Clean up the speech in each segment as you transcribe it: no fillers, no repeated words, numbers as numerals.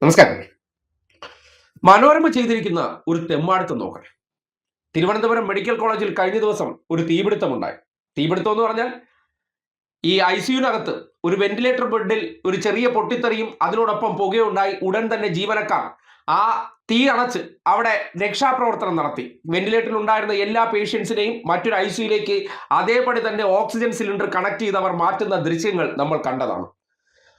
നമസ്കാരം. മനോരമ ചെയ്തിരിക്കുന്ന ഒരു തെമ്മാടുത്തം നോക്കണം. തിരുവനന്തപുരം മെഡിക്കൽ കോളേജിൽ കഴിഞ്ഞ ദിവസം ഒരു തീപിടുത്തമുണ്ടായി. തീപിടുത്തം എന്ന് പറഞ്ഞാൽ ഈ ഐസിയുനകത്ത് ഒരു വെന്റിലേറ്റർ ബെഡിൽ ഒരു ചെറിയ പൊട്ടിത്തെറിയും അതിനോടൊപ്പം പുകയുണ്ടായി. ഉടൻ തന്നെ ജീവനക്കാർ ആ തീ അണച്ച് അവിടെ രക്ഷാപ്രവർത്തനം നടത്തി. വെന്റിലേറ്ററിൽ ഉണ്ടായിരുന്ന എല്ലാ പേഷ്യൻസിനെയും മറ്റൊരു ഐസിയുയിലേക്ക് അതേപടി തന്നെ ഓക്സിജൻ സിലിണ്ടർ കണക്ട് ചെയ്ത് അവർ മാറ്റുന്ന ദൃശ്യങ്ങൾ നമ്മൾ കണ്ടതാണ്.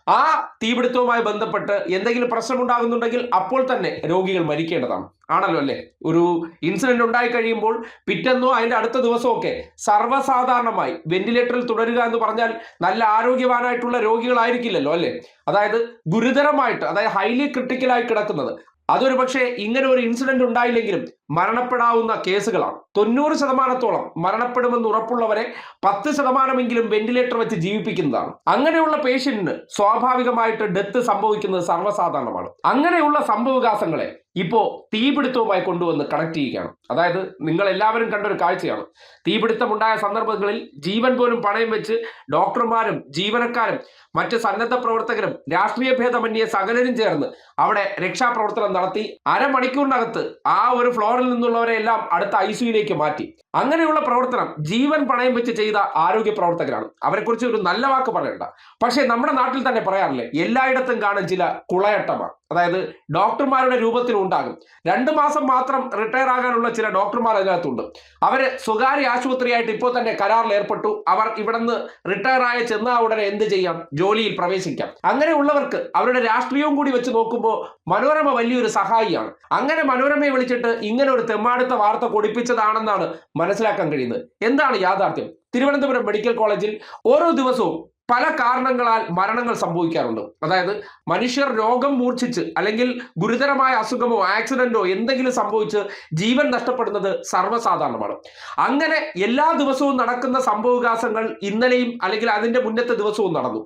ആ തീപിടുത്തവുമായി ബന്ധപ്പെട്ട് എന്തെങ്കിലും പ്രശ്നം ഉണ്ടാകുന്നുണ്ടെങ്കിൽ അപ്പോൾ തന്നെ രോഗികൾ മരിക്കേണ്ടതാണ്. ആണല്ലോ അല്ലേ? ഒരു ഇൻസിഡന്റ് ഉണ്ടായി കഴിയുമ്പോൾ പിറ്റെന്നോ അതിന്റെ അടുത്ത ദിവസമോ ഒക്കെ സർവ്വസാധാരണമായി വെന്റിലേറ്ററിൽ തുടരുക എന്ന് പറഞ്ഞാൽ നല്ല ആരോഗ്യവാനായിട്ടുള്ള രോഗികളായിരിക്കില്ലല്ലോ അല്ലേ? അതായത് ഗുരുതരമായിട്ട്, അതായത് ഹൈലി ക്രിട്ടിക്കലായി കിടക്കുന്നത്. അതൊരു പക്ഷേ ഇങ്ങനെ ഒരു ഇൻസിഡന്റ് ഉണ്ടായില്ലെങ്കിലും മരണപ്പെടാവുന്ന കേസുകളാണ്. 90% മരണപ്പെടുമെന്ന് ഉറപ്പുള്ളവരെ 10% വെന്റിലേറ്റർ വെച്ച് ജീവിപ്പിക്കുന്നതാണ്. അങ്ങനെയുള്ള പേഷ്യന്റിന് സ്വാഭാവികമായിട്ട് ഡെത്ത് സംഭവിക്കുന്നത് സർവ്വസാധാരണമാണ്. അങ്ങനെയുള്ള സംഭവവികാസങ്ങളെ ഇപ്പോ തീപിടുത്തവുമായി കൊണ്ടുവന്ന് കണക്ട് ചെയ്യുകയാണ്. അതായത് നിങ്ങൾ എല്ലാവരും കണ്ടൊരു കാഴ്ചയാണ്. തീപിടുത്തമുണ്ടായ സന്ദർഭങ്ങളിൽ ജീവൻ പോലും പണയം വെച്ച് ഡോക്ടർമാരും ജീവനക്കാരും മറ്റ് സന്നദ്ധ പ്രവർത്തകരും രാഷ്ട്രീയ ഭേദമന്യേ സകലരും ചേർന്ന് അവിടെ രക്ഷാപ്രവർത്തനം നടത്തി. അരമണിക്കൂറിനകത്ത് ആ ഒരു ഫ്ലോറിൽ നിന്നുള്ളവരെ എല്ലാം അടുത്ത ഐസിയുയിലേക്ക് മാറ്റി. അങ്ങനെയുള്ള പ്രവർത്തനം ജീവൻ പണയം വെച്ച് ചെയ്ത ആരോഗ്യ പ്രവർത്തകരാണ്. അവരെക്കുറിച്ച് ഒരു നല്ല വാക്ക് പറയണ്ട. പക്ഷേ നമ്മുടെ നാട്ടിൽ തന്നെ പറയാറില്ലേ, എല്ലായിടത്തും കാണും ചില കുളയട്ടമാർ. അതായത് ഡോക്ടർമാരുടെ രൂപത്തിൽ ഉണ്ടാകും. 2 മാസം മാത്രം റിട്ടയർ ആകാനുള്ള ചില ഡോക്ടർമാർ അതിനകത്തുണ്ട്. അവര് സ്വകാര്യ ആശുപത്രിയായിട്ട് ഇപ്പോൾ തന്നെ കരാറിൽ ഏർപ്പെട്ടു. അവർ ഇവിടെ നിന്ന് റിട്ടയർ ആയ ചെന്ന ഉടനെ എന്ത് ചെയ്യാം? ജോലിയിൽ പ്രവേശിക്കാം. അങ്ങനെയുള്ളവർക്ക് അവരുടെ രാഷ്ട്രീയവും കൂടി വെച്ച് നോക്കുമ്പോൾ മനോരമ വലിയൊരു സഹായിയാണ്. അങ്ങനെ മനോരമയെ വിളിച്ചിട്ട് ഇങ്ങനെ ഒരു തെമ്മാടുത്ത വാർത്ത കൊടുപ്പിച്ചതാണെന്നാണ് മനസ്സിലാക്കാൻ കഴിയുന്നത്. എന്താണ് യാഥാർത്ഥ്യം? തിരുവനന്തപുരം മെഡിക്കൽ കോളേജിൽ ഓരോ ദിവസവും പല കാരണങ്ങളാൽ മരണങ്ങൾ സംഭവിക്കാറുണ്ട്. അതായത് മനുഷ്യർ രോഗം മൂർച്ഛിച്ച് അല്ലെങ്കിൽ ഗുരുതരമായ അസുഖമോ ആക്സിഡന്റോ എന്തെങ്കിലും സംഭവിച്ച് ജീവൻ നഷ്ടപ്പെടുന്നത് സർവ്വസാധാരണമാണ്. അങ്ങനെ എല്ലാ ദിവസവും നടക്കുന്ന സംഭവവികാസങ്ങൾ ഇന്നലെയും അല്ലെങ്കിൽ അതിന്റെ മുന്നത്തെ ദിവസവും നടന്നു.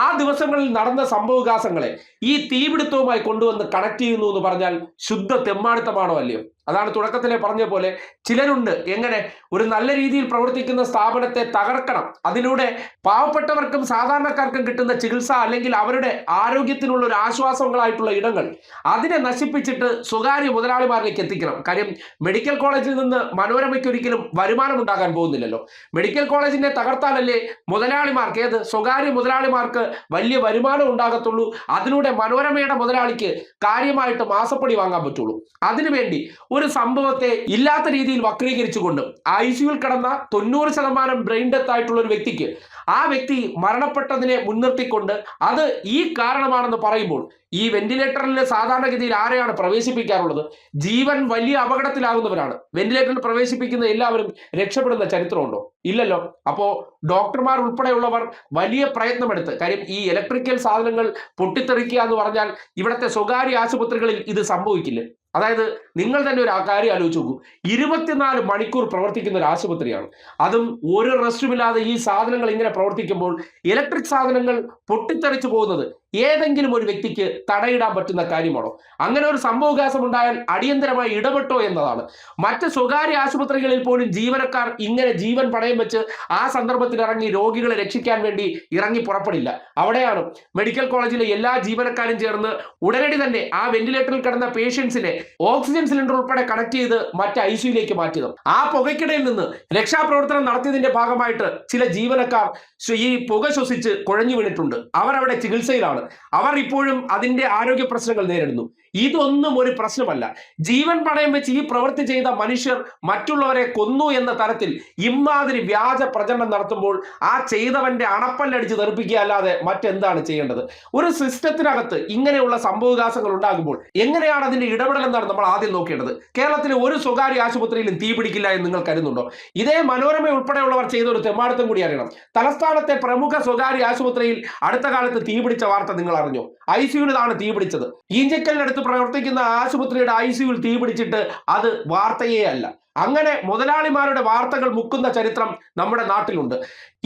ആ ദിവസങ്ങളിൽ നടന്ന സംഭവവികാസങ്ങളെ ഈ തീപിടുത്തവുമായി കൊണ്ടുവന്ന് കണക്ട് ചെയ്യുന്നു എന്ന് പറഞ്ഞാൽ ശുദ്ധ തെമ്മാടുത്തമാണോ അല്ലയോ? അതാണ് തുടക്കത്തിലെ പറഞ്ഞ പോലെ ചിലരുണ്ട് എങ്ങനെ ഒരു നല്ല രീതിയിൽ പ്രവർത്തിക്കുന്ന സ്ഥാപനത്തെ തകർക്കണം, അതിലൂടെ പാവപ്പെട്ടവർക്കും സാധാരണക്കാർക്കും കിട്ടുന്ന ചികിത്സ അല്ലെങ്കിൽ അവരുടെ ആരോഗ്യത്തിനുള്ള ഒരു ആശ്വാസങ്ങളായിട്ടുള്ള ഇടങ്ങൾ അതിനെ നശിപ്പിച്ചിട്ട് സ്വകാര്യ മുതലാളിമാരിലേക്ക് എത്തിക്കണം. കാര്യം മെഡിക്കൽ കോളേജിൽ നിന്ന് മനോരമയ്ക്ക് ഒരിക്കലും വരുമാനം ഉണ്ടാകാൻ പോകുന്നില്ലല്ലോ. മെഡിക്കൽ കോളേജിനെ തകർത്താലല്ലേ മുതലാളിമാർക്ക്, ഏത് സ്വകാര്യ മുതലാളിമാർക്ക് വലിയ വരുമാനം ഉണ്ടാകത്തുള്ളൂ. അതിലൂടെ മനോരമയുടെ മുതലാളിക്ക് കാര്യമായിട്ട് മാസപ്പടി വാങ്ങാൻ പറ്റുള്ളൂ. അതിനുവേണ്ടി ഒരു സംഭവത്തെ ഇല്ലാത്ത രീതിയിൽ വക്രീകരിച്ചുകൊണ്ട് ഐസിയുയിൽ കിടന്ന 90% ബ്രെയിൻ ഡെത്ത് ആയിട്ടുള്ള ഒരു വ്യക്തിക്ക് ആ വ്യക്തി മരണപ്പെട്ടതിനെ മുൻനിർത്തിക്കൊണ്ട് അത് ഈ കാരണമാണെന്ന് പറയുമ്പോൾ ഈ വെന്റിലേറ്ററിൽ സാധാരണഗതിയിൽ ആരെയാണ് പ്രവേശിപ്പിക്കാറുള്ളത്? ജീവൻ വലിയ അപകടത്തിലാകുന്നവരാണ്. വെന്റിലേറ്ററിൽ പ്രവേശിപ്പിക്കുന്ന എല്ലാവരും രക്ഷപ്പെടുന്ന ചരിത്രമുണ്ടോ? ഇല്ലല്ലോ. അപ്പോ ഡോക്ടർമാർ ഉൾപ്പെടെയുള്ളവർ വലിയ പ്രയത്നമെടുത്ത്, കാര്യം ഈ ഇലക്ട്രിക്കൽ സാധനങ്ങൾ പൊട്ടിത്തെറിക്കുക എന്ന് പറഞ്ഞാൽ ഇവിടുത്തെ സ്വകാര്യ ആശുപത്രികളിൽ ഇത് സംഭവിക്കില്ല. അതായത് നിങ്ങൾ തന്നെ ഒരു കാര്യം ആലോചിച്ച് നോക്കൂ. 24 മണിക്കൂർ പ്രവർത്തിക്കുന്ന ഒരു ആശുപത്രിയാണ്. അതും ഒരു റെസ്റ്റുമില്ലാതെ ഈ സാധനങ്ങൾ ഇങ്ങനെ പ്രവർത്തിക്കുമ്പോൾ ഇലക്ട്രിക് സാധനങ്ങൾ പൊട്ടിത്തെറിച്ചു പോകുന്നത് ഏതെങ്കിലും ഒരു വ്യക്തിക്ക് തടയിടാൻ പറ്റുന്ന കാര്യമാണോ? അങ്ങനെ ഒരു സംഭവവികാസം ഉണ്ടായാൽ അടിയന്തരമായി ഇടപെട്ടോ എന്നതാണ്. മറ്റ് സ്വകാര്യ ആശുപത്രികളിൽ പോലും ജീവനക്കാർ ഇങ്ങനെ ജീവൻ പണയം വെച്ച് ആ സന്ദർഭത്തിൽ ഇറങ്ങി രോഗികളെ രക്ഷിക്കാൻ വേണ്ടി ഇറങ്ങി പുറപ്പെടില്ല. അവിടെയാണ് മെഡിക്കൽ കോളേജിലെ എല്ലാ ജീവനക്കാരും ചേർന്ന് ഉടനടി തന്നെ ആ വെന്റിലേറ്ററിൽ കിടന്ന പേഷ്യൻസിനെ ഓക്സിജൻ സിലിണ്ടർ ഉൾപ്പെടെ കണക്ട് ചെയ്ത് മറ്റ് ഐസിയുയിലേക്ക് മാറ്റിയത്. ആ പുകയ്ക്കിടയിൽ നിന്ന് രക്ഷാപ്രവർത്തനം നടത്തിയതിന്റെ ഭാഗമായിട്ട് ചില ജീവനക്കാർ ഈ പുക ശ്വസിച്ച് കുഴഞ്ഞു വീണിട്ടുണ്ട്. അവർ അവിടെ ചികിത്സയിലാണ്. അവർ ഇപ്പോഴും അതിന്റെ ആരോഗ്യ പ്രശ്നങ്ങൾ നേരിടുന്നു. ഇതൊന്നും ഒരു പ്രശ്നമല്ല. ജീവൻ പണയം വെച്ച് ഈ പ്രവൃത്തി ചെയ്ത മനുഷ്യർ മറ്റുള്ളവരെ കൊന്നു എന്ന തരത്തിൽ ഇമാതിരി വ്യാജ പ്രചരണം നടത്തുമ്പോൾ ആ ചെയ്തവന്റെ അണപ്പല്ലടിച്ച് തെറിപ്പിക്കുക അല്ലാതെ മറ്റെന്താണ് ചെയ്യേണ്ടത്? ഒരു സിസ്റ്റത്തിനകത്ത് ഇങ്ങനെയുള്ള സംഭവവികാസങ്ങൾ ഉണ്ടാകുമ്പോൾ എങ്ങനെയാണ് അതിന്റെ ഇടപെടൽ എന്നാണ് നമ്മൾ ആദ്യം നോക്കേണ്ടത്. കേരളത്തിലെ ഒരു സ്വകാര്യ ആശുപത്രിയിലും തീ പിടിക്കില്ല എന്ന് നിങ്ങൾ കരുതുന്നുണ്ടോ? ഇതേ മനോരമ ഉൾപ്പെടെയുള്ളവർ ചെയ്ത ഒരു തെമ്മാടുത്തം കൂടി അറിയണം. തലസ്ഥാനത്തെ പ്രമുഖ സ്വകാര്യ ആശുപത്രിയിൽ അടുത്ത കാലത്ത് തീ പിടിച്ച വാർത്ത നിങ്ങൾ അറിഞ്ഞോ? ഐസിയുവിലാണ് തീ പിടിച്ചത്. ഈഞ്ചക്കലിനടുത്ത് പ്രവർത്തിക്കുന്ന ആശുപത്രിയുടെ ഐസിയുവിൽ തീ പിടിച്ചിട്ട് അത് വാർത്തയേ അല്ല. അങ്ങനെ മുതലാളിമാരുടെ വാർത്തകൾ മുക്കുന്ന ചരിത്രം നമ്മുടെ നാട്ടിലുണ്ട്.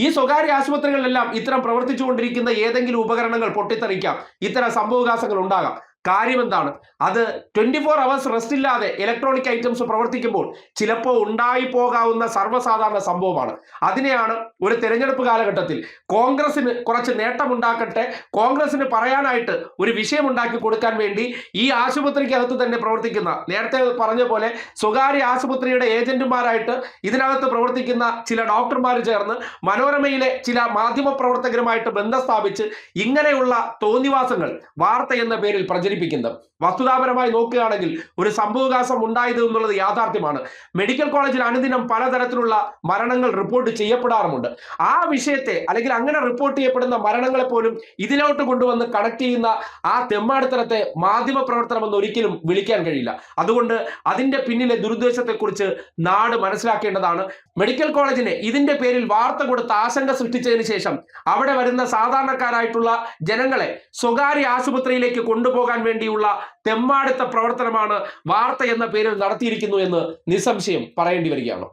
ഈ സ്വകാര്യ ആശുപത്രികളിലെല്ലാം ഇത്തരം പ്രവർത്തിച്ചുകൊണ്ടിരിക്കുന്ന ഏതെങ്കിലും ഉപകരണങ്ങൾ പൊട്ടിത്തെറിക്കാം, ഇത്തരം സംഭവവികാസങ്ങൾ ഉണ്ടാകാം. കാര്യം എന്താണ്? അത് 24 hours റെസ്റ്റ് ഇല്ലാതെ ഇലക്ട്രോണിക് ഐറ്റംസ് പ്രവർത്തിക്കുമ്പോൾ ചിലപ്പോൾ ഉണ്ടായി പോകാവുന്ന സർവ്വസാധാരണ സംഭവമാണ്. അതിനെയാണ് ഒരു തെരഞ്ഞെടുപ്പ് കാലഘട്ടത്തിൽ കോൺഗ്രസിന് കുറച്ച് നേട്ടമുണ്ടാക്കട്ടെ, കോൺഗ്രസിന് പറയാനായിട്ട് ഒരു വിഷയം ഉണ്ടാക്കി കൊടുക്കാൻ വേണ്ടി ഈ ആശുപത്രിക്കകത്ത് തന്നെ പ്രവർത്തിക്കുന്ന, നേരത്തെ പറഞ്ഞ പോലെ സ്വകാര്യ ആശുപത്രിയുടെ ഏജന്റുമാരായിട്ട് ഇതിനകത്ത് പ്രവർത്തിക്കുന്ന ചില ഡോക്ടർമാർ ചേർന്ന് മനോരമയിലെ ചില മാധ്യമ പ്രവർത്തകരുമായിട്ട് ബന്ധം സ്ഥാപിച്ച് ഇങ്ങനെയുള്ള തോന്നിവാസങ്ങൾ വാർത്ത എന്ന പേരിൽ പ്രചരിപ്പിക്കുന്നത്. വസ്തുതാപരമായി നോക്കുകയാണെങ്കിൽ ഒരു സംഭവവികാസം ഉണ്ടായത് എന്നുള്ളത് യാഥാർത്ഥ്യമാണ്. മെഡിക്കൽ കോളേജിൽ അനുദിനം പലതരത്തിലുള്ള മരണങ്ങൾ റിപ്പോർട്ട് ചെയ്യപ്പെടാറുമുണ്ട്. ആ വിഷയത്തെ അല്ലെങ്കിൽ അങ്ങനെ റിപ്പോർട്ട് ചെയ്യപ്പെടുന്ന മരണങ്ങളെ പോലും ഇതിലോട്ട് കൊണ്ടുവന്ന് കണക്ട് ചെയ്യുന്ന ആ തെമ്മാടിത്തരത്തെ മാധ്യമ പ്രവർത്തനം എന്ന് ഒരിക്കലും വിളിക്കാൻ കഴിയില്ല. അതുകൊണ്ട് അതിന്റെ പിന്നിലെ ദുരുദ്ദേശത്തെക്കുറിച്ച് നാട് മനസ്സിലാക്കേണ്ടതാണ്. മെഡിക്കൽ കോളേജിനെ ഇതിന്റെ പേരിൽ വാർത്ത കൊടുത്ത് ആശങ്ക സൃഷ്ടിച്ചതിന് ശേഷം അവിടെ വരുന്ന സാധാരണക്കാരായിട്ടുള്ള ജനങ്ങളെ സ്വകാര്യ ആശുപത്രിയിലേക്ക് കൊണ്ടുപോകാൻ വേണ്ടിയുള്ള തെമ്മാടിത്ത പ്രവർത്തനമാണ് വാർത്ത എന്ന പേരിൽ നടത്തിയിരിക്കുന്നു എന്ന് നിസ്സംശയം പറയേണ്ടി വരികയാണ്.